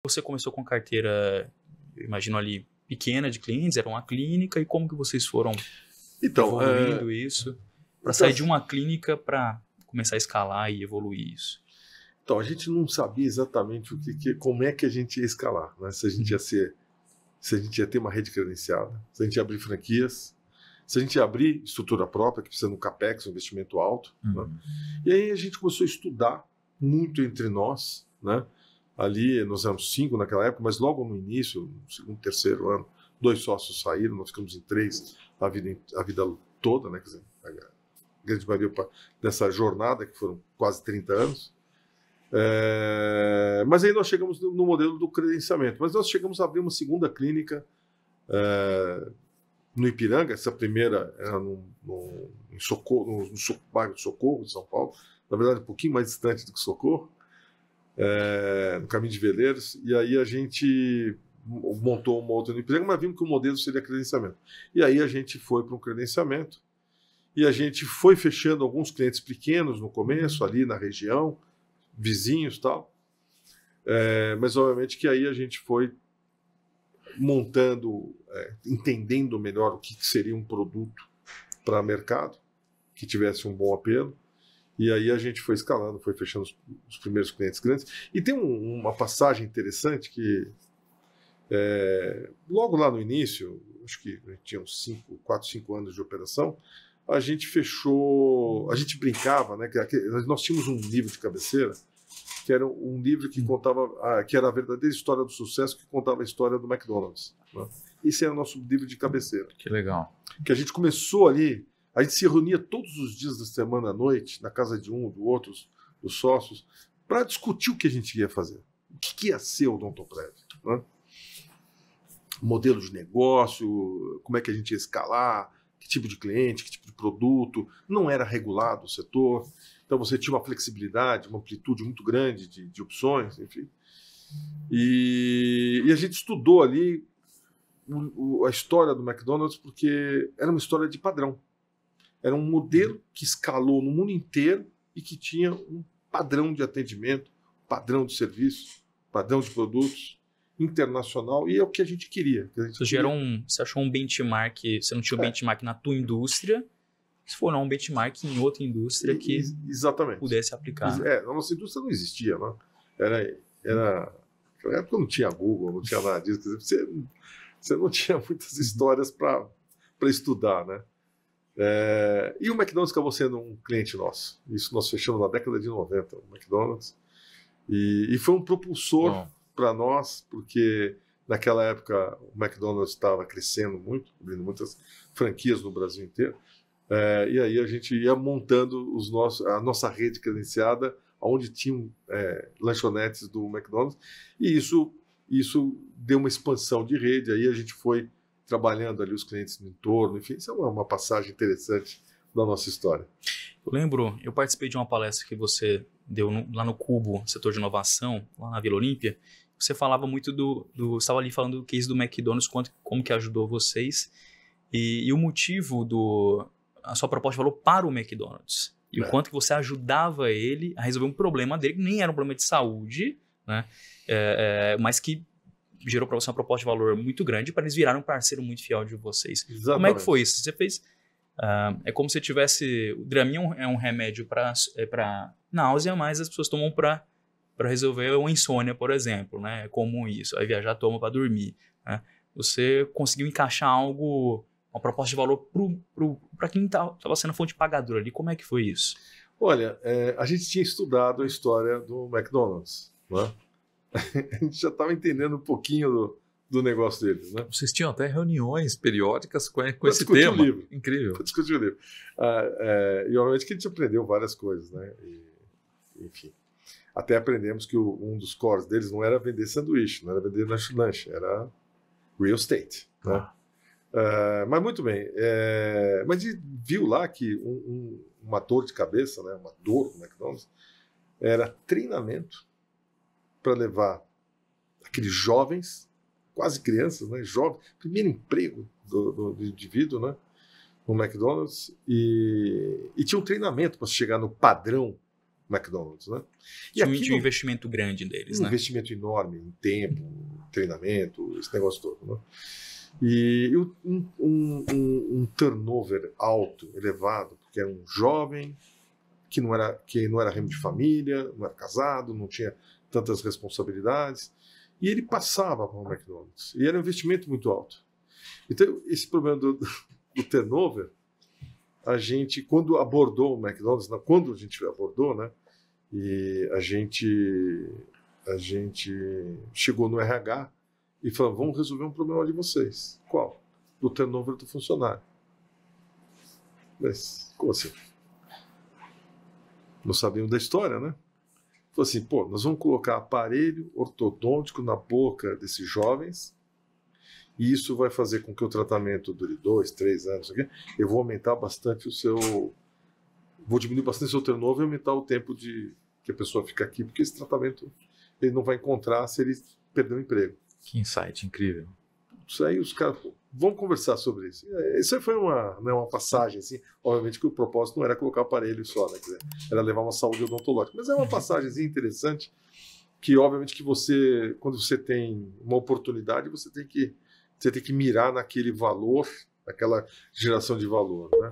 Você começou com carteira, eu imagino ali, pequena de clientes, era uma clínica, e como que vocês foram Então, evoluindo isso, para sair de uma clínica para começar a escalar e evoluir isso? Então, a gente não sabia exatamente como é que a gente ia escalar, né? Se a gente ia ter uma rede credenciada, se a gente ia abrir franquias, se a gente ia abrir estrutura própria, que precisa de um capex, um investimento alto. Né? E aí a gente começou a estudar muito entre nós, né? Ali nós éramos 5 naquela época, mas logo no início, no segundo, terceiro ano, 2 sócios saíram, nós ficamos em 3 a vida toda, né? Quer dizer, a grande maioria dessa jornada, que foram quase 30 anos. Mas aí nós chegamos no modelo do credenciamento. Mas nós chegamos a abrir uma segunda clínica no Ipiranga. Essa primeira era no bairro de Socorro, de São Paulo. Na verdade, um pouquinho mais distante do que Socorro. No Caminho de Veleiros. E aí a gente montou uma outra no Ipiranga, mas vimos que o modelo seria credenciamento. E aí a gente foi para um credenciamento. E a gente foi fechando alguns clientes pequenos no começo, ali na região, vizinhos e tal, mas obviamente que aí a gente foi montando, entendendo melhor o que seria um produto para mercado, que tivesse um bom apelo, e aí a gente foi escalando, foi fechando os primeiros clientes grandes. E tem uma passagem interessante que, logo lá no início, acho que a gente tinha uns 4, 5 anos de operação, a gente fechou, a gente brincava, né? Nós tínhamos um livro de cabeceira, que era um livro que contava, que era a verdadeira história do sucesso, que contava a história do McDonald's. Né? Esse era o nosso livro de cabeceira. Que legal. Que a gente começou ali, a gente se reunia todos os dias da semana à noite, na casa de um, do outro, dos sócios, para discutir o que a gente ia fazer. O que ia ser o Odontoprev, né? Modelo de negócio, como é que a gente ia escalar, que tipo de cliente, que tipo de produto. Não era regulado o setor. Então você tinha uma flexibilidade, uma amplitude muito grande de opções, enfim. E a gente estudou ali a história do McDonald's porque era uma história de padrão. Era um modelo que escalou no mundo inteiro e que tinha um padrão de atendimento, padrão de serviço, padrão de produtos internacional, e é o que a gente queria. Você achou um benchmark, você não tinha um benchmark na tua indústria, se for não um benchmark em outra indústria que exatamente pudesse aplicar. A nossa indústria não existia, né? Naquela época não tinha Google, não tinha nada disso. Você não tinha muitas histórias para estudar, né? E o McDonald's acabou sendo um cliente nosso. Isso nós fechamos na década de 90, o McDonald's. E foi um propulsor para nós, porque naquela época o McDonald's estava crescendo muito, abrindo muitas franquias no Brasil inteiro. E aí a gente ia montando a nossa rede credenciada, onde tinham lanchonetes do McDonald's, e isso deu uma expansão de rede. Aí a gente foi trabalhando ali os clientes no entorno, enfim, isso é uma passagem interessante da nossa história. Eu lembro, eu participei de uma palestra que você deu lá no Cubo, setor de inovação, lá na Vila Olímpia. Você falava muito você estava ali falando do case do McDonald's, como que ajudou vocês, e o motivo a sua proposta de valor para o McDonald's. E o quanto que você ajudava ele a resolver um problema dele, que nem era um problema de saúde, né? Mas que gerou para você uma proposta de valor muito grande, para eles virarem um parceiro muito fiel de vocês. Exatamente. Como é que foi isso? Você fez... é como se tivesse... O Dramin é um remédio para náusea, mas as pessoas tomam para resolver uma insônia, por exemplo. Né? É comum isso. Aí viajar, toma para dormir. Né? Você conseguiu encaixar algo... Uma proposta de valor para quem estava sendo fonte pagadora ali. Como é que foi isso? Olha, a gente tinha estudado a história do McDonald's, né? A gente já estava entendendo um pouquinho do negócio deles, né? Vocês tinham até reuniões periódicas com esse tema. O livro. Incrível. Para discutir o livro. E obviamente que a gente aprendeu várias coisas, né? Enfim. Até aprendemos que um dos cores deles não era vender sanduíche, não era vender lanche, era real estate, né? Mas muito bem. Mas a gente viu lá que uma dor de cabeça, né, uma dor no McDonald's, era treinamento para levar aqueles jovens, quase crianças, né, jovens, primeiro emprego do indivíduo, né, no McDonald's, e tinha um treinamento para chegar no padrão McDonald's, né? Tinha um investimento grande deles, um né? investimento enorme em tempo, treinamento, esse negócio todo, né? E um turnover alto, elevado, porque era um jovem que não era remo de família, não era casado, não tinha tantas responsabilidades, e ele passava para o McDonald's, e era um investimento muito alto. Então, esse problema do turnover, a gente, quando abordou o McDonald's, quando a gente abordou, né, e a gente chegou no RH e falou, vamos resolver um problema de vocês. Qual? Do turnover do funcionário. Mas, como assim? Não sabiam da história, né? Falou assim, pô, nós vamos colocar aparelho ortodôntico na boca desses jovens e isso vai fazer com que o tratamento dure 2, 3 anos. Eu vou aumentar bastante vou diminuir bastante o seu turnover e aumentar o tempo que a pessoa fica aqui, porque esse tratamento ele não vai encontrar se ele perder o emprego. Que insight incrível. Isso aí os caras, vamos conversar sobre isso. Isso aí foi uma passagem, assim. Obviamente que o propósito não era colocar aparelho só, né? Quer dizer, era levar uma saúde odontológica. Mas é uma passagem interessante que, obviamente, que você, quando você tem uma oportunidade, você tem que mirar naquele valor, naquela geração de valor, né?